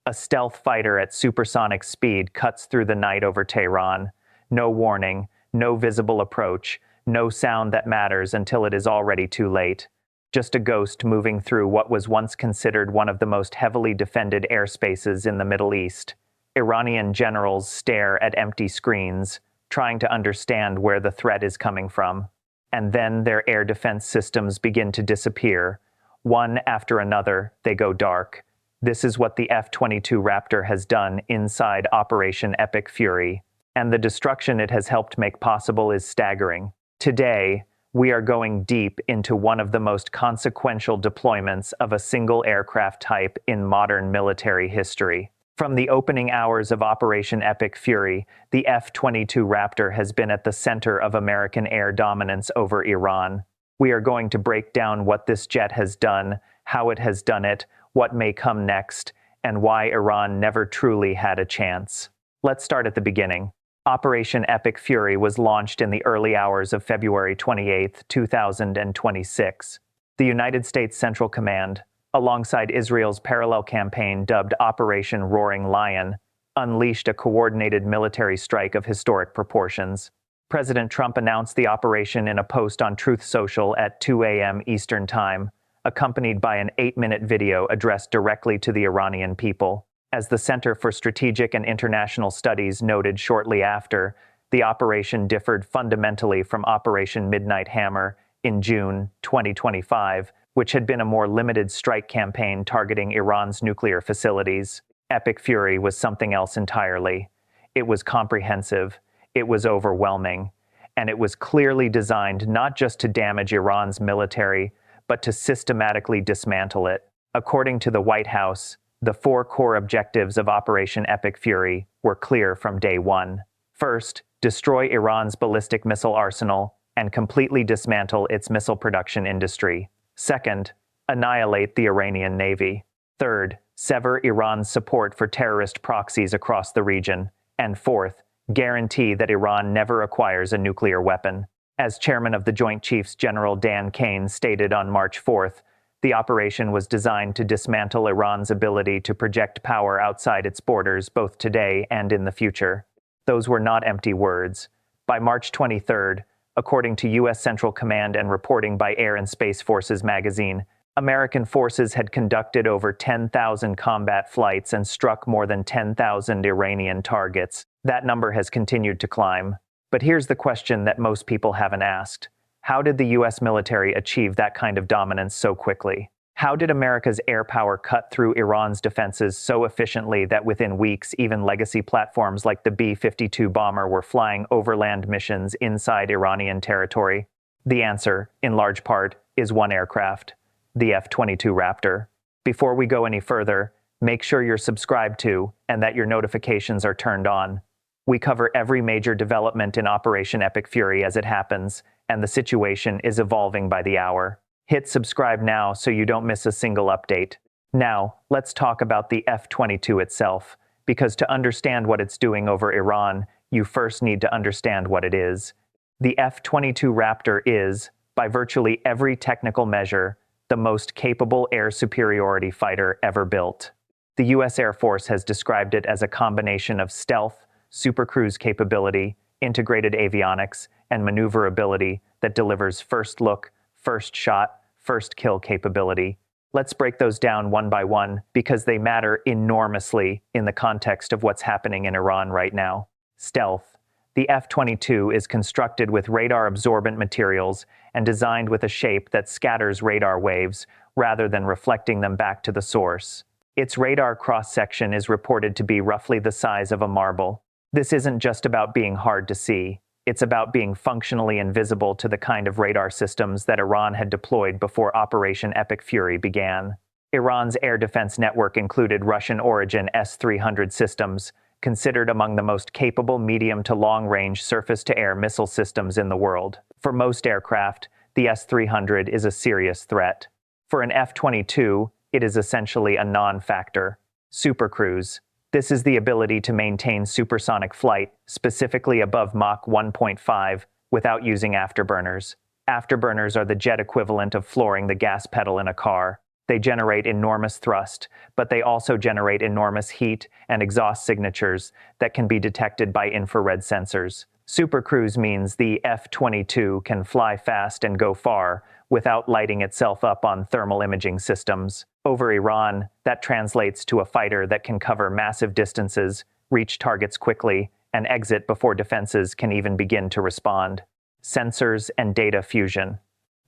A stealth fighter at supersonic speed cuts through the night over Tehran. No warning, no visible approach, no sound that matters until it is already too late. Just a ghost moving through what was once considered one of the most heavily defended airspaces in the Middle East. Iranian generals stare at empty screens, trying to understand where the threat is coming from. And then their air defense systems begin to disappear. One after another, they go dark. This is what the F-22 Raptor has done inside Operation Epic Fury, and the destruction it has helped make possible is staggering. Today, we are going deep into one of the most consequential deployments of a single aircraft type in modern military history. From the opening hours of Operation Epic Fury, the F-22 Raptor has been at the center of American air dominance over Iran. We are going to break down what this jet has done, how it has done it, what may come next, and why Iran never truly had a chance. Let's start at the beginning. Operation Epic Fury was launched in the early hours of February 28, 2026. The United States Central Command, alongside Israel's parallel campaign dubbed Operation Roaring Lion, unleashed a coordinated military strike of historic proportions. President Trump announced the operation in a post on Truth Social at 2 a.m. Eastern Time, accompanied by an 8-minute video addressed directly to the Iranian people. As the Center for Strategic and International Studies noted shortly after, the operation differed fundamentally from Operation Midnight Hammer in June 2025, which had been a more limited strike campaign targeting Iran's nuclear facilities. Epic Fury was something else entirely. It was comprehensive, it was overwhelming, and it was clearly designed not just to damage Iran's military, but to systematically dismantle it. According to the White House, the 4 core objectives of Operation Epic Fury were clear from day one. First, destroy Iran's ballistic missile arsenal and completely dismantle its missile production industry. Second, annihilate the Iranian Navy. Third, sever Iran's support for terrorist proxies across the region. And fourth, guarantee that Iran never acquires a nuclear weapon. As chairman of the Joint Chiefs General Dan Kane stated on March 4th, the operation was designed to dismantle Iran's ability to project power outside its borders both today and in the future. Those were not empty words. By March 23rd, according to U.S. Central Command and reporting by Air and Space Forces magazine, American forces had conducted over 10,000 combat flights and struck more than 10,000 Iranian targets. That number has continued to climb. But here's the question that most people haven't asked. How did the U.S. military achieve that kind of dominance so quickly? How did America's air power cut through Iran's defenses so efficiently that within weeks, even legacy platforms like the B-52 bomber were flying overland missions inside Iranian territory? The answer, in large part, is one aircraft, the F-22 Raptor. Before we go any further, make sure you're subscribed to and that your notifications are turned on. We cover every major development in Operation Epic Fury as it happens, and the situation is evolving by the hour. Hit subscribe now so you don't miss a single update. Now, let's talk about the F-22 itself, because to understand what it's doing over Iran, you first need to understand what it is. The F-22 Raptor is, by virtually every technical measure, the most capable air superiority fighter ever built. The U.S. Air Force has described it as a combination of stealth, supercruise capability, integrated avionics, and maneuverability that delivers first look, first shot, first kill capability. Let's break those down one by one because they matter enormously in the context of what's happening in Iran right now. Stealth. The F-22 is constructed with radar-absorbent materials and designed with a shape that scatters radar waves rather than reflecting them back to the source. Its radar cross-section is reported to be roughly the size of a marble. This isn't just about being hard to see. It's about being functionally invisible to the kind of radar systems that Iran had deployed before Operation Epic Fury began. Iran's air defense network included Russian-origin S-300 systems, considered among the most capable medium to long-range surface-to-air missile systems in the world. For most aircraft, the S-300 is a serious threat. For an F-22, it is essentially a non-factor. Supercruise. This is the ability to maintain supersonic flight, specifically above Mach 1.5, without using afterburners. Afterburners are the jet equivalent of flooring the gas pedal in a car. They generate enormous thrust, but they also generate enormous heat and exhaust signatures that can be detected by infrared sensors. Supercruise means the F-22 can fly fast and go far without lighting itself up on thermal imaging systems. Over Iran, that translates to a fighter that can cover massive distances, reach targets quickly, and exit before defenses can even begin to respond. Sensors and data fusion.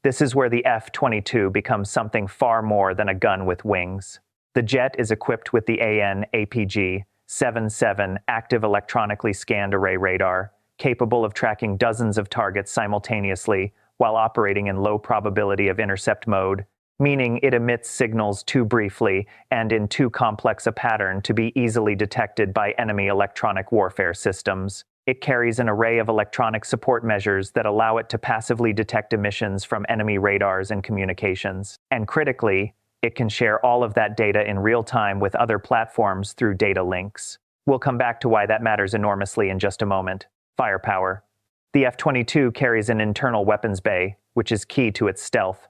This is where the F-22 becomes something far more than a gun with wings. The jet is equipped with the AN/APG-77 active electronically scanned array radar, capable of tracking dozens of targets simultaneously while operating in low probability of intercept mode, meaning it emits signals too briefly and in too complex a pattern to be easily detected by enemy electronic warfare systems. It carries an array of electronic support measures that allow it to passively detect emissions from enemy radars and communications. And critically, it can share all of that data in real time with other platforms through data links. We'll come back to why that matters enormously in just a moment. Firepower. The F-22 carries an internal weapons bay, which is key to its stealth.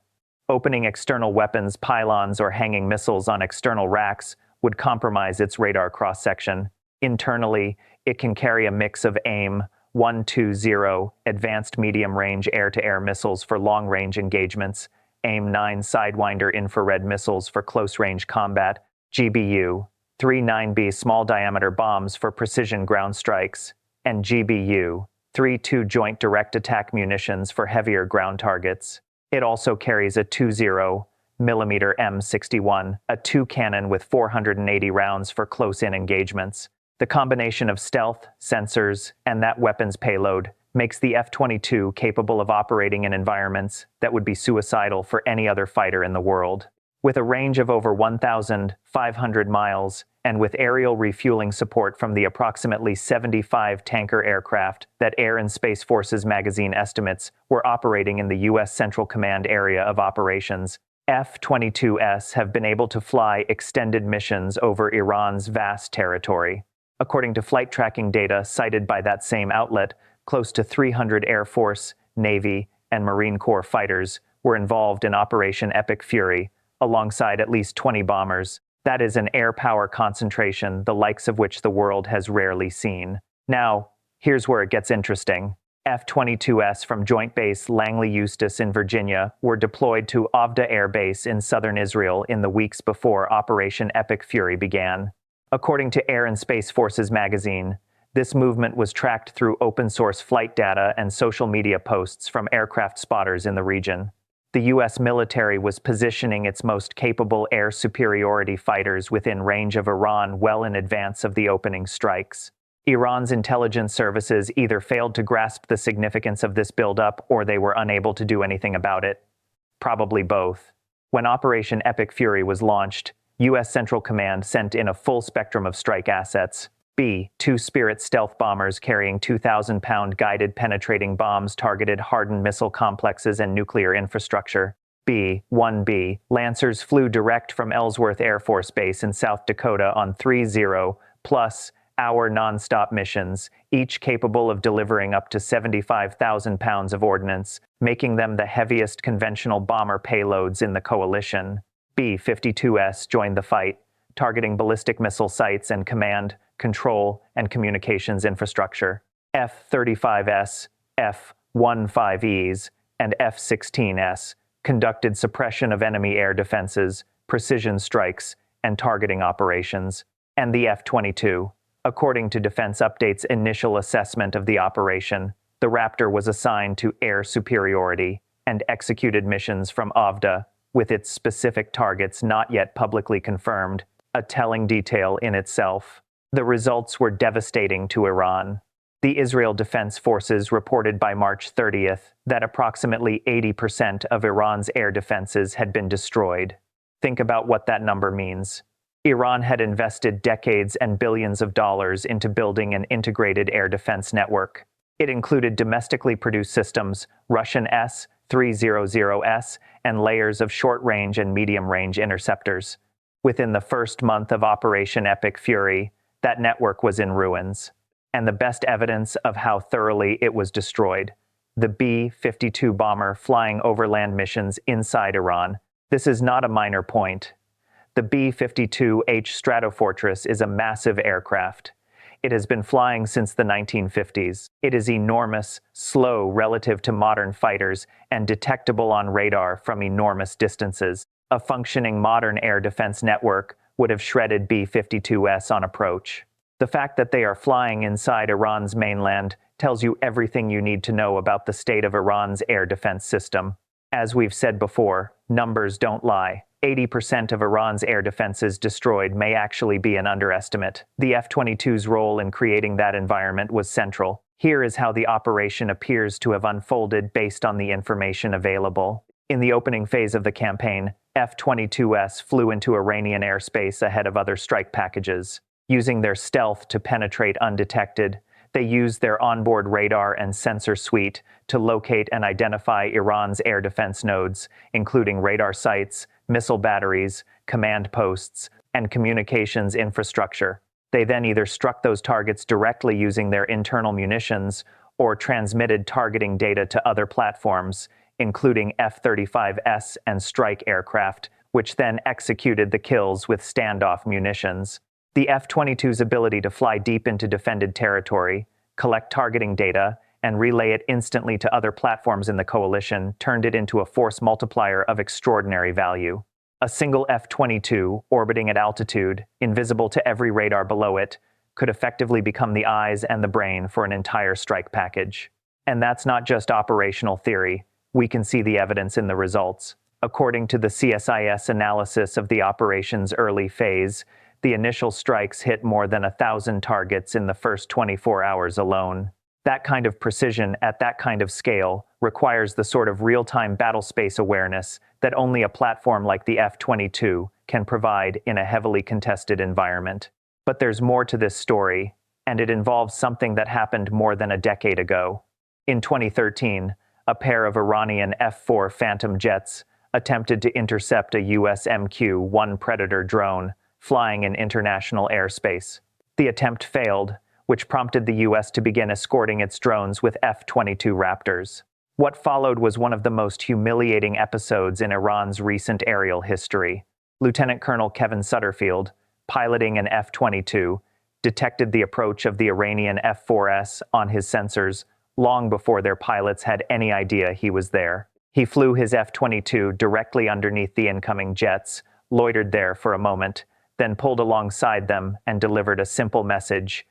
Opening external weapons, pylons, or hanging missiles on external racks would compromise its radar cross-section. Internally, it can carry a mix of AIM-120 advanced medium-range air-to-air missiles for long-range engagements, AIM-9 Sidewinder infrared missiles for close-range combat, GBU-39B small-diameter bombs for precision ground strikes, and GBU-32 joint direct attack munitions for heavier ground targets. It also carries a 20mm M61, a 2-cannon with 480 rounds for close-in engagements. The combination of stealth, sensors, and that weapon's payload makes the F-22 capable of operating in environments that would be suicidal for any other fighter in the world. With a range of over 1,500 miles, and with aerial refueling support from the approximately 75 tanker aircraft that Air and Space Forces magazine estimates were operating in the U.S. Central Command area of operations, F-22s have been able to fly extended missions over Iran's vast territory. According to flight tracking data cited by that same outlet, close to 300 Air Force, Navy, and Marine Corps fighters were involved in Operation Epic Fury, alongside at least 20 bombers. That is an air power concentration the likes of which the world has rarely seen. Now, here's where it gets interesting. F-22s from Joint Base Langley Eustis in Virginia were deployed to Avda Air Base in southern Israel in the weeks before Operation Epic Fury began. According to Air and Space Forces magazine, this movement was tracked through open-source flight data and social media posts from aircraft spotters in the region. The U.S. military was positioning its most capable air superiority fighters within range of Iran well in advance of the opening strikes. Iran's intelligence services either failed to grasp the significance of this buildup or they were unable to do anything about it. Probably both. When Operation Epic Fury was launched, U.S. Central Command sent in a full spectrum of strike assets. B-2 Spirit stealth bombers carrying 2,000-pound guided penetrating bombs targeted hardened missile complexes and nuclear infrastructure. B-1B Lancers flew direct from Ellsworth Air Force Base in South Dakota on 30-plus-hour non-stop missions, each capable of delivering up to 75,000 pounds of ordnance, making them the heaviest conventional bomber payloads in the coalition. B-52s joined the fight, targeting ballistic missile sites and command, control, and communications infrastructure. F-35s, F-15Es, and F-16s conducted suppression of enemy air defenses, precision strikes, and targeting operations. And the F-22. According to Defense Update's initial assessment of the operation, the Raptor was assigned to air superiority and executed missions from Avda, with its specific targets not yet publicly confirmed, a telling detail in itself. The results were devastating to Iran. The Israel Defense Forces reported by March 30th that approximately 80% of Iran's air defenses had been destroyed. Think about what that number means. Iran had invested decades and billions of dollars into building an integrated air defense network. It included domestically produced systems, Russian S-300S, and layers of short-range and medium-range interceptors. Within the first month of Operation Epic Fury, that network was in ruins. And the best evidence of how thoroughly it was destroyed: the B-52 bomber flying overland missions inside Iran, This is not a minor point. The B-52H Stratofortress is a massive aircraft. It has been flying since the 1950s. It is enormous, slow relative to modern fighters, and detectable on radar from enormous distances. A functioning modern air defense network would have shredded B-52s on approach. The fact that they are flying inside Iran's mainland tells you everything you need to know about the state of Iran's air defense system. As we've said before, numbers don't lie. 80% of Iran's air defenses destroyed may actually be an underestimate. The F-22's role in creating that environment was central. Here is how the operation appears to have unfolded based on the information available. In the opening phase of the campaign, F-22s flew into Iranian airspace ahead of other strike packages. Using their stealth to penetrate undetected, they used their onboard radar and sensor suite to locate and identify Iran's air defense nodes, including radar sites, missile batteries, command posts, and communications infrastructure. They then either struck those targets directly using their internal munitions or transmitted targeting data to other platforms, including F-35S and strike aircraft, which then executed the kills with standoff munitions. The F-22's ability to fly deep into defended territory, collect targeting data, and relay it instantly to other platforms in the coalition turned it into a force multiplier of extraordinary value. A single F-22, orbiting at altitude, invisible to every radar below it, could effectively become the eyes and the brain for an entire strike package. And that's not just operational theory. We can see the evidence in the results. According to the CSIS analysis of the operation's early phase, the initial strikes hit more than 1,000 targets in the first 24 hours alone. That kind of precision at that kind of scale requires the sort of real-time battle space awareness that only a platform like the F-22 can provide in a heavily contested environment. But there's more to this story, and it involves something that happened more than a decade ago. In 2013, a pair of Iranian F-4 Phantom jets attempted to intercept a US MQ-1 Predator drone flying in international airspace. The attempt failed, which prompted the US to begin escorting its drones with F-22 Raptors. What followed was one of the most humiliating episodes in Iran's recent aerial history. Lieutenant Colonel Kevin Sutterfield, piloting an F-22, detected the approach of the Iranian F-4S on his sensors long before their pilots had any idea he was there. He flew his F-22 directly underneath the incoming jets, loitered there for a moment, then pulled alongside them and delivered a simple message: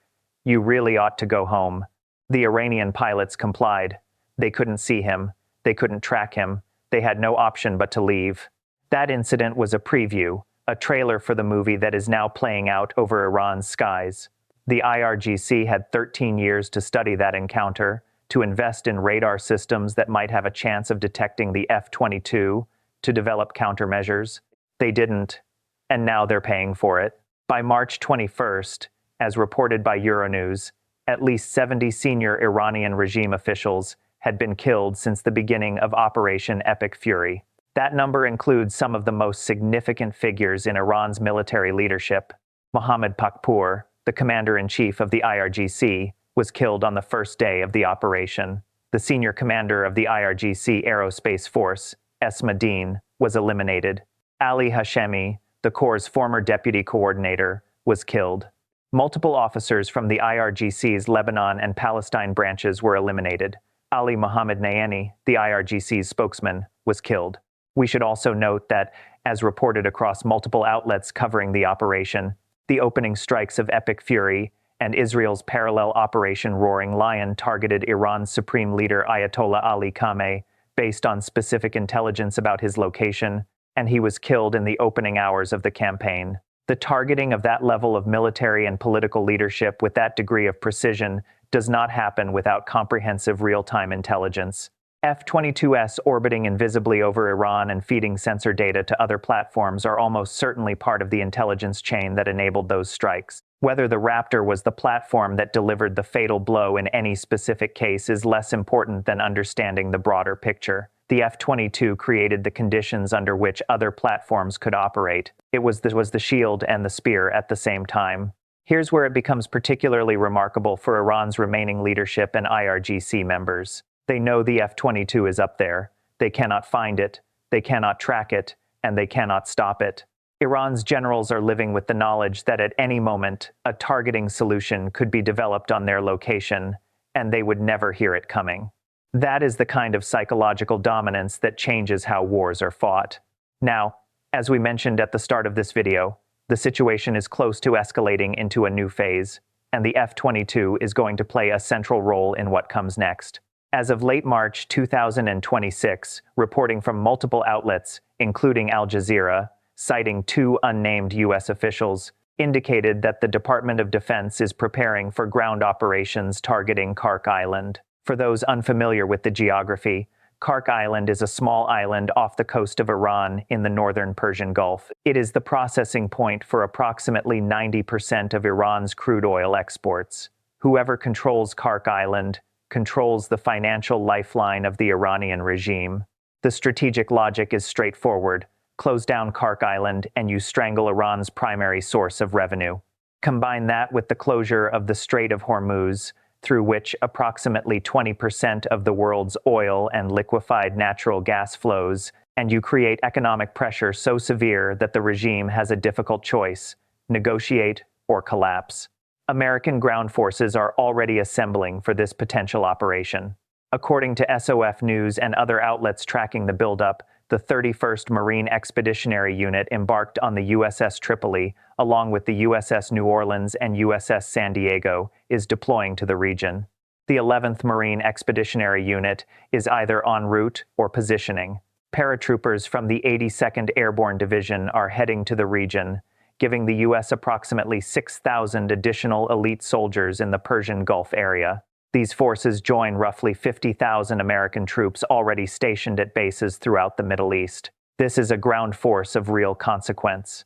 "You really ought to go home." The Iranian pilots complied. They couldn't see him. They couldn't track him. They had no option but to leave. That incident was a preview, a trailer for the movie that is now playing out over Iran's skies. The IRGC had 13 years to study that encounter, to invest in radar systems that might have a chance of detecting the F-22, to develop countermeasures. They didn't. And now they're paying for it. By March 21st, as reported by Euronews, at least 70 senior Iranian regime officials had been killed since the beginning of Operation Epic Fury. That number includes some of the most significant figures in Iran's military leadership. Mohammad Pakpour, the commander-in-chief of the IRGC, was killed on the first day of the operation. The senior commander of the IRGC Aerospace Force, Esma Dean, was eliminated. Ali Hashemi, the Corps' former deputy coordinator, was killed. Multiple officers from the IRGC's Lebanon and Palestine branches were eliminated. Ali Mohammed Nayani, the IRGC's spokesman, was killed. We should also note that, as reported across multiple outlets covering the operation, the opening strikes of Epic Fury and Israel's parallel Operation Roaring Lion targeted Iran's supreme leader Ayatollah Ali Khamenei based on specific intelligence about his location, and he was killed in the opening hours of the campaign. The targeting of that level of military and political leadership with that degree of precision does not happen without comprehensive real-time intelligence. F-22s orbiting invisibly over Iran and feeding sensor data to other platforms are almost certainly part of the intelligence chain that enabled those strikes. Whether the Raptor was the platform that delivered the fatal blow in any specific case is less important than understanding the broader picture. The F-22 created the conditions under which other platforms could operate. It was the shield and the spear at the same time. Here's where it becomes particularly remarkable for Iran's remaining leadership and IRGC members. They know the F-22 is up there. They cannot find it. They cannot track it. and they cannot stop it. Iran's generals are living with the knowledge that at any moment, a targeting solution could be developed on their location, and they would never hear it coming. That is the kind of psychological dominance that changes how wars are fought. Now, as we mentioned at the start of this video, the situation is close to escalating into a new phase, and the F-22 is going to play a central role in what comes next. As of late March 2026, reporting from multiple outlets, including Al Jazeera, citing two unnamed U.S. officials, indicated that the Department of Defense is preparing for ground operations targeting Kark Island. For those unfamiliar with the geography, Kark Island is a small island off the coast of Iran in the northern Persian Gulf. It is the processing point for approximately 90% of Iran's crude oil exports. Whoever controls Kark Island controls the financial lifeline of the Iranian regime. The strategic logic is straightforward. Close down Kark Island and you strangle Iran's primary source of revenue. Combine that with the closure of the Strait of Hormuz, through which approximately 20% of the world's oil and liquefied natural gas flows, and you create economic pressure so severe that the regime has a difficult choice: negotiate or collapse. American ground forces are already assembling for this potential operation. According to SOF News and other outlets tracking the buildup, the 31st Marine Expeditionary Unit embarked on the USS Tripoli, along with the USS New Orleans and USS San Diego, is deploying to the region. The 11th Marine Expeditionary Unit is either en route or positioning. Paratroopers from the 82nd Airborne Division are heading to the region, giving the U.S. approximately 6,000 additional elite soldiers in the Persian Gulf area. These forces join roughly 50,000 American troops already stationed at bases throughout the Middle East. This is a ground force of real consequence.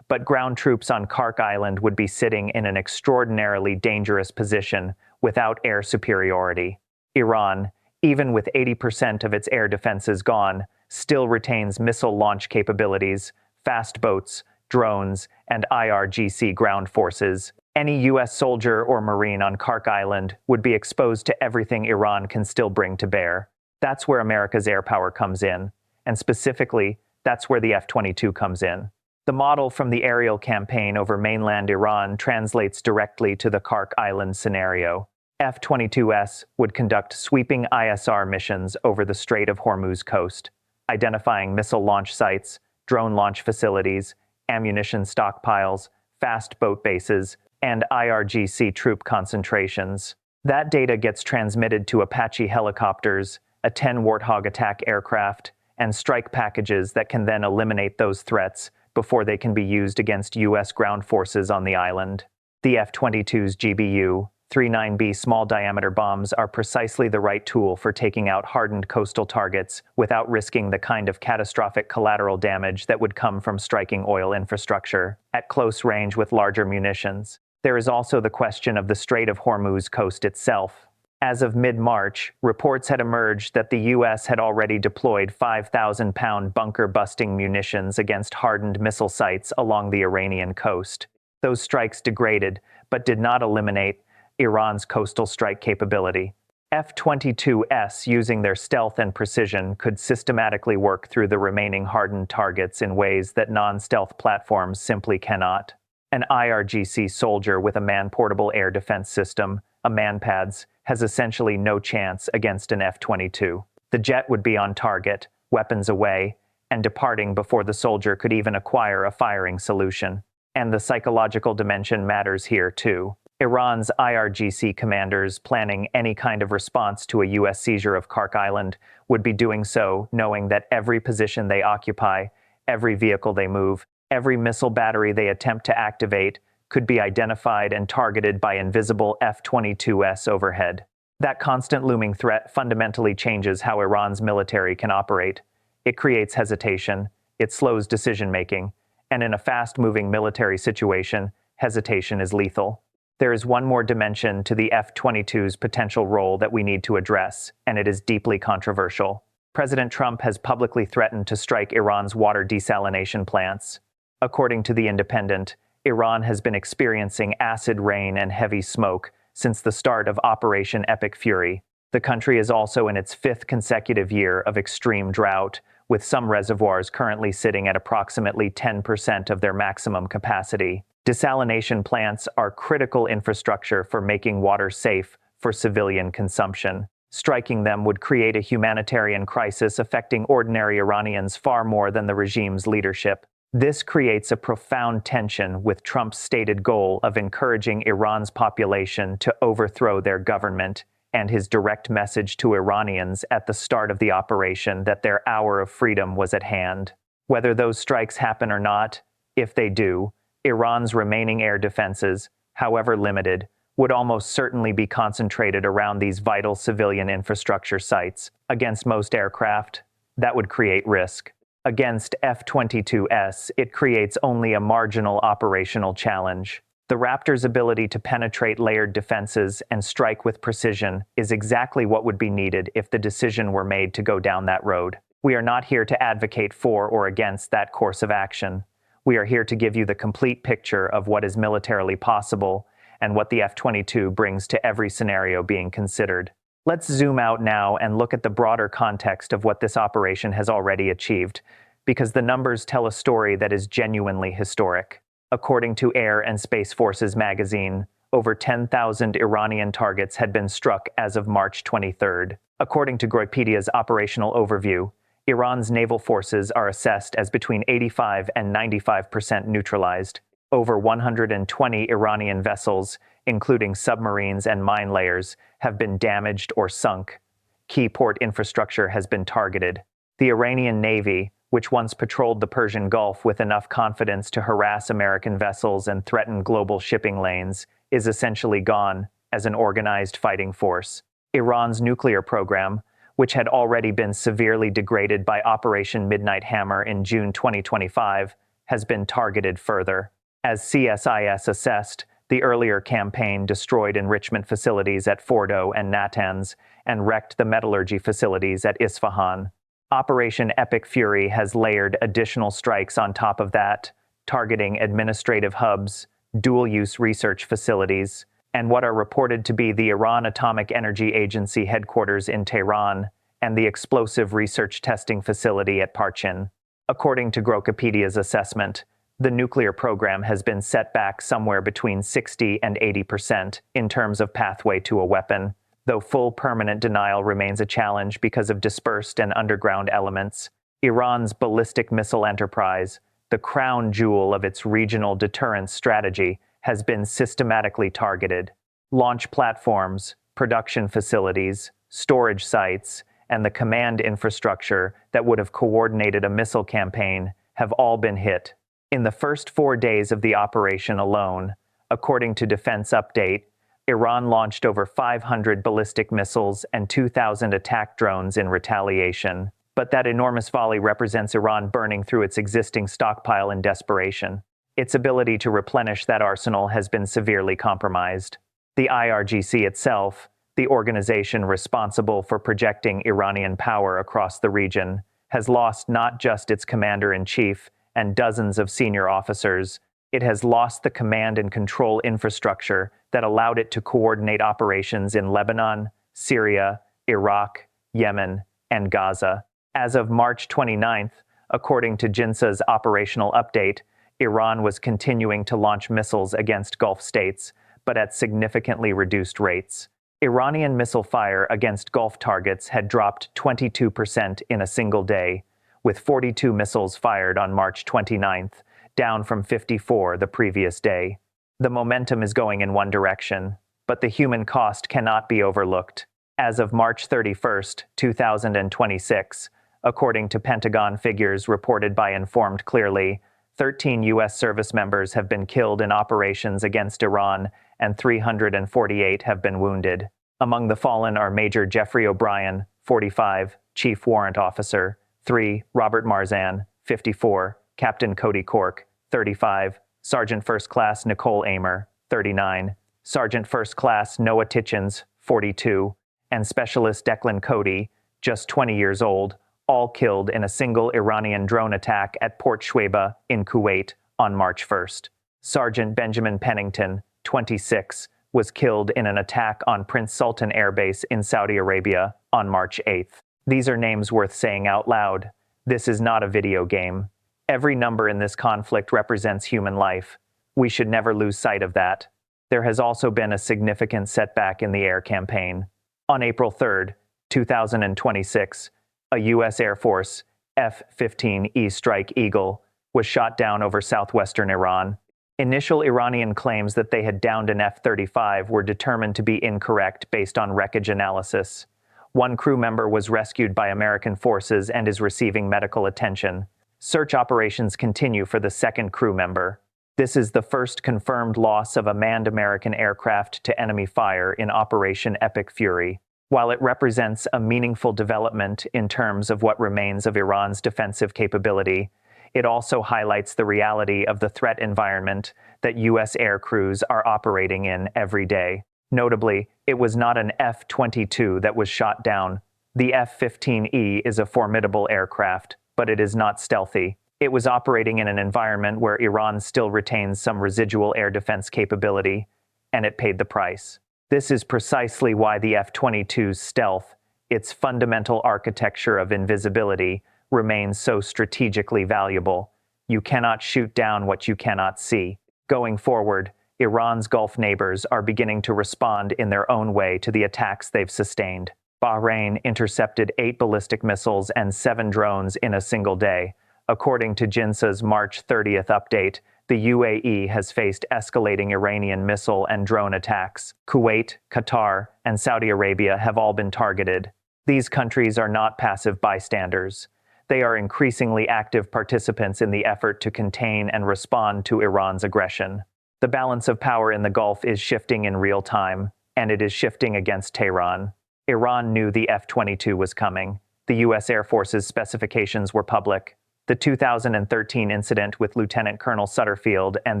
But ground troops on Kark Island would be sitting in an extraordinarily dangerous position without air superiority. Iran, even with 80% of its air defenses gone, still retains missile launch capabilities, fast boats, drones, and IRGC ground forces. Any U.S. soldier or Marine on Kark Island would be exposed to everything Iran can still bring to bear. That's where America's air power comes in, and specifically, that's where the F-22 comes in. The model from the aerial campaign over mainland Iran translates directly to the Kark Island scenario. F-22s would conduct sweeping ISR missions over the Strait of Hormuz coast, identifying missile launch sites, drone launch facilities, ammunition stockpiles, fast boat bases, and IRGC troop concentrations. That data gets transmitted to Apache helicopters, a 10 Warthog attack aircraft, and strike packages that can then eliminate those threats before they can be used against U.S. ground forces on the island. The F-22's GBU-39B small-diameter bombs are precisely the right tool for taking out hardened coastal targets without risking the kind of catastrophic collateral damage that would come from striking oil infrastructure at close range with larger munitions. There is also the question of the Strait of Hormuz coast itself. As of mid-March, reports had emerged that the U.S. had already deployed 5,000-pound bunker-busting munitions against hardened missile sites along the Iranian coast. Those strikes degraded, but did not eliminate, Iran's coastal strike capability. F-22s, using their stealth and precision, could systematically work through the remaining hardened targets in ways that non-stealth platforms simply cannot. An IRGC soldier with a man-portable air defense system, a MANPADS, has essentially no chance against an F-22. The jet would be on target, weapons away, and departing before the soldier could even acquire a firing solution. And the psychological dimension matters here too. Iran's IRGC commanders planning any kind of response to a U.S. seizure of Kark Island would be doing so knowing that every position they occupy, every vehicle they move, every missile battery they attempt to activate could be identified and targeted by invisible F-22s overhead. That constant looming threat fundamentally changes how Iran's military can operate. It creates hesitation, it slows decision-making, and in a fast-moving military situation, hesitation is lethal. There is one more dimension to the F-22's potential role that we need to address, and it is deeply controversial. President Trump has publicly threatened to strike Iran's water desalination plants. According to The Independent, Iran has been experiencing acid rain and heavy smoke since the start of Operation Epic Fury. The country is also in its 5th consecutive year of extreme drought, with some reservoirs currently sitting at approximately 10% of their maximum capacity. Desalination plants are critical infrastructure for making water safe for civilian consumption. Striking them would create a humanitarian crisis affecting ordinary Iranians far more than the regime's leadership. This creates a profound tension with Trump's stated goal of encouraging Iran's population to overthrow their government, and his direct message to Iranians at the start of the operation that their hour of freedom was at hand. Whether those strikes happen or not, if they do, Iran's remaining air defenses, however limited, would almost certainly be concentrated around these vital civilian infrastructure sites. Against most aircraft, that would create risk. Against F-22s, it creates only a marginal operational challenge. The Raptor's ability to penetrate layered defenses and strike with precision is exactly what would be needed if the decision were made to go down that road. We are not here to advocate for or against that course of action. We are here to give you the complete picture of what is militarily possible and what the F-22 brings to every scenario being considered. Let's zoom out now and look at the broader context of what this operation has already achieved, because the numbers tell a story that is genuinely historic. According to Air and Space Forces magazine, over 10,000 Iranian targets had been struck as of March 23rd. According to Geopolitics' operational overview, Iran's naval forces are assessed as between 85 and 95% neutralized. Over 120 Iranian vessels, including submarines and mine layers, have been damaged or sunk. Key port infrastructure has been targeted. The Iranian Navy, which once patrolled the Persian Gulf with enough confidence to harass American vessels and threaten global shipping lanes, is essentially gone as an organized fighting force. Iran's nuclear program, which had already been severely degraded by Operation Midnight Hammer in June 2025, has been targeted further. As CSIS assessed, the earlier campaign destroyed enrichment facilities at Fordo and Natanz and wrecked the metallurgy facilities at Isfahan. Operation Epic Fury has layered additional strikes on top of that, targeting administrative hubs, dual-use research facilities, and what are reported to be the Iran Atomic Energy Agency headquarters in Tehran and the explosive research testing facility at Parchin. According to Geopolitics' assessment, the nuclear program has been set back somewhere between 60 and 80% in terms of pathway to a weapon, though full permanent denial remains a challenge because of dispersed and underground elements. Iran's ballistic missile enterprise, the crown jewel of its regional deterrence strategy, has been systematically targeted. Launch platforms, production facilities, storage sites, and the command infrastructure that would have coordinated a missile campaign have all been hit. In the first 4 days of the operation alone, according to Defense Update, Iran launched over 500 ballistic missiles and 2,000 attack drones in retaliation. But that enormous volley represents Iran burning through its existing stockpile in desperation. Its ability to replenish that arsenal has been severely compromised. The IRGC itself, the organization responsible for projecting Iranian power across the region, has lost not just its commander-in-chief and dozens of senior officers, it has lost the command and control infrastructure that allowed it to coordinate operations in Lebanon, Syria, Iraq, Yemen, and Gaza. As of March 29th, according to JINSA's operational update, Iran was continuing to launch missiles against Gulf states, but at significantly reduced rates. Iranian missile fire against Gulf targets had dropped 22% in a single day, with 42 missiles fired on March 29th, down from 54 the previous day. The momentum is going in one direction, but the human cost cannot be overlooked. As of March 31st, 2026, according to Pentagon figures reported by Informed Clearly, 13 U.S. service members have been killed in operations against Iran, and 348 have been wounded. Among the fallen are Major Jeffrey O'Brien, 45, Chief Warrant Officer, 3, Robert Marzan, 54, Captain Cody Cork, 35, Sergeant First Class Nicole Amer, 39, Sergeant First Class Noah Titchens, 42, and Specialist Declan Cody, just 20 years old, all killed in a single Iranian drone attack at Port Shuaibah in Kuwait on March 1st. Sergeant Benjamin Pennington, 26, was killed in an attack on Prince Sultan Air Base in Saudi Arabia on March 8th. These are names worth saying out loud. This is not a video game. Every number in this conflict represents human life. We should never lose sight of that. There has also been a significant setback in the air campaign. On April 3, 2026, a U.S. Air Force F-15E Strike Eagle was shot down over southwestern Iran. Initial Iranian claims that they had downed an F-35 were determined to be incorrect based on wreckage analysis. One crew member was rescued by American forces and is receiving medical attention. Search operations continue for the second crew member. This is the first confirmed loss of a manned American aircraft to enemy fire in Operation Epic Fury. While it represents a meaningful development in terms of what remains of Iran's defensive capability, it also highlights the reality of the threat environment that U.S. air crews are operating in every day. Notably, it was not an F-22 that was shot down. The F-15E is a formidable aircraft, but it is not stealthy. It was operating in an environment where Iran still retains some residual air defense capability, and it paid the price. This is precisely why the F-22's stealth, its fundamental architecture of invisibility, remains so strategically valuable. You cannot shoot down what you cannot see. Going forward, Iran's Gulf neighbors are beginning to respond in their own way to the attacks they've sustained. Bahrain intercepted 8 ballistic missiles and 7 drones in a single day. According to JINSA's March 30th update, the UAE has faced escalating Iranian missile and drone attacks. Kuwait, Qatar, and Saudi Arabia have all been targeted. These countries are not passive bystanders. They are increasingly active participants in the effort to contain and respond to Iran's aggression. The balance of power in the Gulf is shifting in real time, and it is shifting against Tehran. Iran knew the F-22 was coming. The U.S. Air Force's specifications were public. The 2013 incident with Lieutenant Colonel Sutterfield and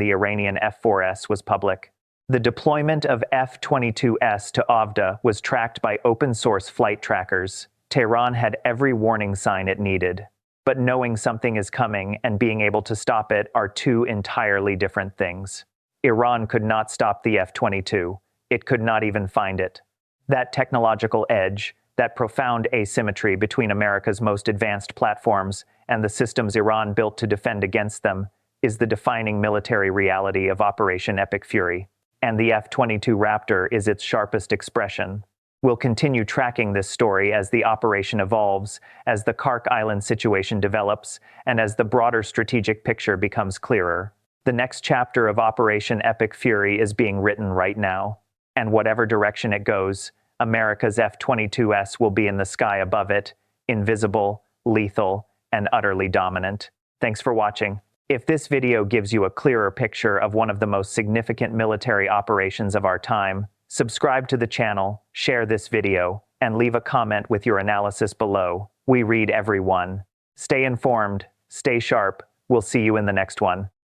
the Iranian F-4S was public. The deployment of F-22S to Avda was tracked by open-source flight trackers. Tehran had every warning sign it needed. But knowing something is coming and being able to stop it are two entirely different things. Iran could not stop the F-22. It could not even find it. That technological edge, that profound asymmetry between America's most advanced platforms and the systems Iran built to defend against them, is the defining military reality of Operation Epic Fury. And the F-22 Raptor is its sharpest expression. We'll continue tracking this story as the operation evolves, as the Kark Island situation develops, and as the broader strategic picture becomes clearer. The next chapter of Operation Epic Fury is being written right now. And whatever direction it goes, America's F-22S will be in the sky above it, invisible, lethal, and utterly dominant. Thanks for watching. If this video gives you a clearer picture of one of the most significant military operations of our time, subscribe to the channel, share this video, and leave a comment with your analysis below. We read every one. Stay informed, stay sharp. We'll see you in the next one.